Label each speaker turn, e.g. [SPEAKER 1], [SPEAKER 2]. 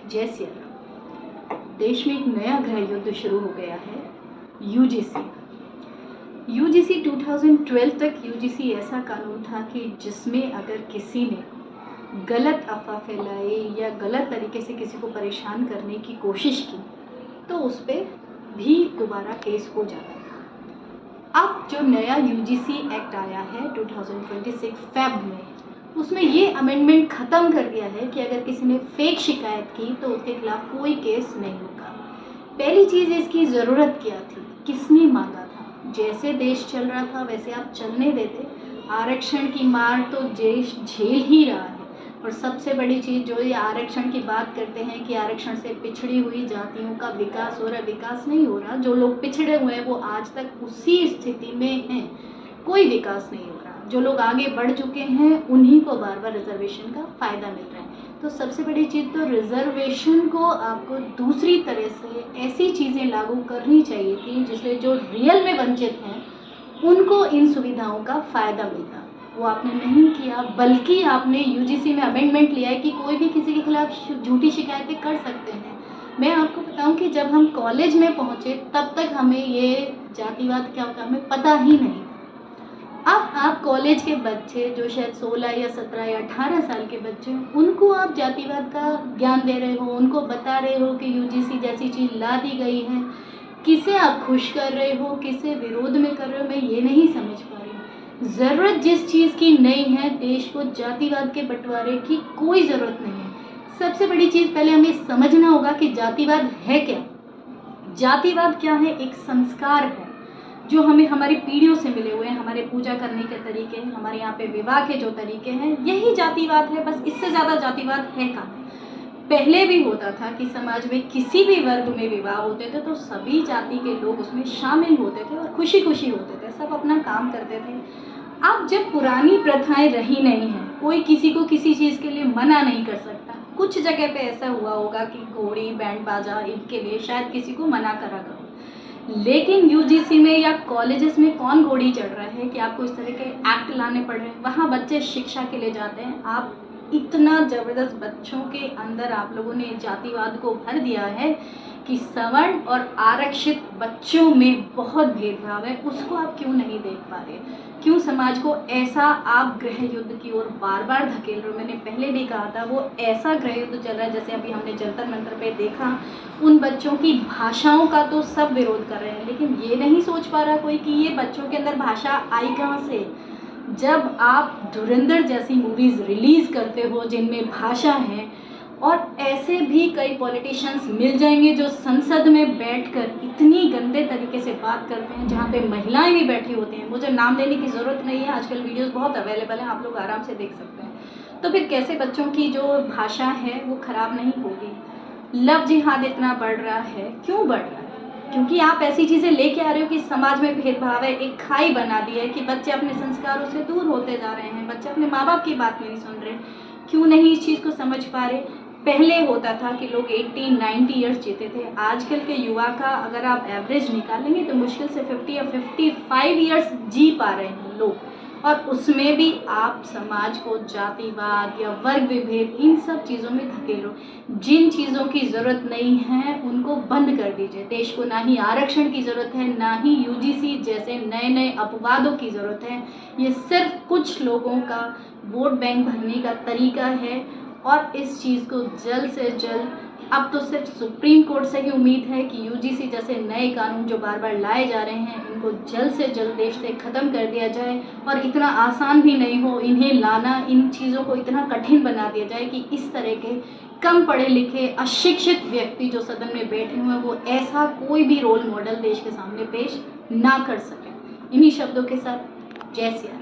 [SPEAKER 1] जय सिया राम। देश में एक नया गृह युद्ध शुरू हो गया है, यूजीसी। 2012 तक यूजीसी ऐसा कानून था कि जिसमें अगर किसी ने गलत अफवाह फैलाई या गलत तरीके से किसी को परेशान करने की कोशिश की तो उस पर भी दोबारा केस हो जाता था। अब जो नया यूजीसी एक्ट आया है 2026 फेब में, उसमें ये अमेंडमेंट ख़त्म कर दिया है कि अगर किसी ने फेक शिकायत की तो उसके खिलाफ कोई केस नहीं होगा। पहली चीज़, इसकी ज़रूरत क्या थी, किसने मांगा था? जैसे देश चल रहा था वैसे आप चलने देते। आरक्षण की मार तो देश झेल ही रहा है। और सबसे बड़ी चीज़, जो ये आरक्षण की बात करते हैं कि आरक्षण से पिछड़ी हुई जातियों का विकास हो रहा है, विकास नहीं हो रहा। जो लोग पिछड़े हुए हैं वो आज तक उसी स्थिति में हैं, कोई विकास नहीं हो रहा। जो लोग आगे बढ़ चुके हैं उन्हीं को बार बार रिजर्वेशन का फ़ायदा मिल रहा है। तो सबसे बड़ी चीज़ तो रिजर्वेशन को आपको दूसरी तरह से ऐसी चीज़ें लागू करनी चाहिए थी जिससे जो रियल में वंचित हैं उनको इन सुविधाओं का फ़ायदा मिलता। वो आपने नहीं किया, बल्कि आपने यूजीसी में अमेंडमेंट लिया है कि कोई भी किसी के खिलाफ झूठी शिकायतें कर सकते हैं। मैं आपको बताऊं कि जब हम कॉलेज में पहुंचे तब तक हमें ये जातिवाद क्या होता है हमें पता ही नहीं। अब आप कॉलेज के बच्चे जो शायद 16 या 17 या 18 साल के बच्चे हैं, उनको आप जातिवाद का ज्ञान दे रहे हो, उनको बता रहे हो कि यूजीसी जैसी चीज़ ला दी गई है। किसे आप खुश कर रहे हो, किसे विरोध में कर रहे हो, मैं ये नहीं समझ पा रही हूँ। ज़रूरत जिस चीज़ की नहीं है, देश को जातिवाद के बंटवारे की कोई ज़रूरत नहीं है। सबसे बड़ी चीज़ पहले हमें समझना होगा कि जातिवाद है क्या। जातिवाद क्या है? एक संस्कार है जो हमें हमारी पीढ़ियों से मिले हुए हैं। हमारे पूजा करने के तरीके हैं, हमारे यहाँ पे विवाह के जो तरीके हैं, यही जातिवाद है। बस इससे ज़्यादा जातिवाद है कहाँ। पहले भी होता था कि समाज में किसी भी वर्ग में विवाह होते थे तो सभी जाति के लोग उसमें शामिल होते थे और खुशी खुशी होते थे, सब अपना काम करते थे। अब जब पुरानी प्रथाएं रही नहीं हैं, कोई किसी को किसी चीज़ के लिए मना नहीं कर सकता। कुछ जगह पे ऐसा हुआ होगा कि घोड़ी बैंड बाजा इनके लिए शायद किसी को मना करा करो, लेकिन यूजीसी में या कॉलेजेस में कौन घोड़ी चढ़ रहा है कि आपको इस तरह के एक्ट लाने पड़ रहे हैं। वहाँ बच्चे शिक्षा के लिए जाते हैं। आप इतना ज़बरदस्त बच्चों के अंदर आप लोगों ने जातिवाद को भर दिया है कि सवर्ण और आरक्षित बच्चों में बहुत भेदभाव है। उसको आप क्यों नहीं देख पा रहे? क्यों समाज को ऐसा आप गृह युद्ध की ओर बार बार धकेल रहे हो? मैंने पहले भी कहा था, वो ऐसा गृह युद्ध चल रहा है जैसे अभी हमने जंतर मंतर पे देखा। उन बच्चों की भाषाओं का तो सब विरोध कर रहे हैं, लेकिन ये नहीं सोच पा रहा कोई कि ये बच्चों के अंदर भाषा आई कहाँ से। जब आप धुरंधर जैसी मूवीज़ रिलीज़ करते हो जिनमें भाषा है, और ऐसे भी कई पॉलिटिशियंस मिल जाएंगे जो संसद में बैठकर इतनी गंदे तरीके से बात करते हैं, जहाँ पे महिलाएं भी बैठी होती हैं। मुझे नाम लेने की ज़रूरत नहीं है, आजकल वीडियोस बहुत अवेलेबल हैं, आप लोग आराम से देख सकते हैं। तो फिर कैसे बच्चों की जो भाषा है वो ख़राब नहीं होगी? लव जिहाद इतना बढ़ रहा है, क्यों बढ़ रहा है? क्योंकि आप ऐसी चीज़ें लेके आ रहे हो कि समाज में भेदभाव है, एक खाई बना दी है कि बच्चे अपने संस्कारों से दूर होते जा रहे हैं, बच्चे अपने माँ बाप की बात नहीं सुन रहे। क्यों नहीं इस चीज़ को समझ पा रहे? पहले होता था कि लोग 80-90 ईयर्स जीते थे। आजकल के युवा का अगर आप एवरेज निकालेंगे तो मुश्किल से 50 या 55 ईयर्स जी पा रहे हैं लोग, और उसमें भी आप समाज को जातिवाद या वर्ग विभेद इन सब चीज़ों में धकेलो। जिन चीज़ों की ज़रूरत नहीं है उनको बंद कर दीजिए। देश को ना ही आरक्षण की ज़रूरत है, ना ही यूजीसी जैसे नए नए अपवादों की ज़रूरत है। ये सिर्फ कुछ लोगों का वोट बैंक भरने का तरीका है, और इस चीज़ को जल्द से जल्द, अब तो सिर्फ सुप्रीम कोर्ट से ही उम्मीद है कि यूजीसी जैसे नए कानून जो बार बार लाए जा रहे हैं इनको जल्द से जल्द देश से ख़त्म कर दिया जाए। और इतना आसान भी नहीं हो इन्हें लाना, इन चीज़ों को इतना कठिन बना दिया जाए कि इस तरह के कम पढ़े लिखे अशिक्षित व्यक्ति जो सदन में बैठे हुए हैं वो ऐसा कोई भी रोल मॉडल देश के सामने पेश ना कर सकें। इन्हीं शब्दों के साथ जय सिया राम।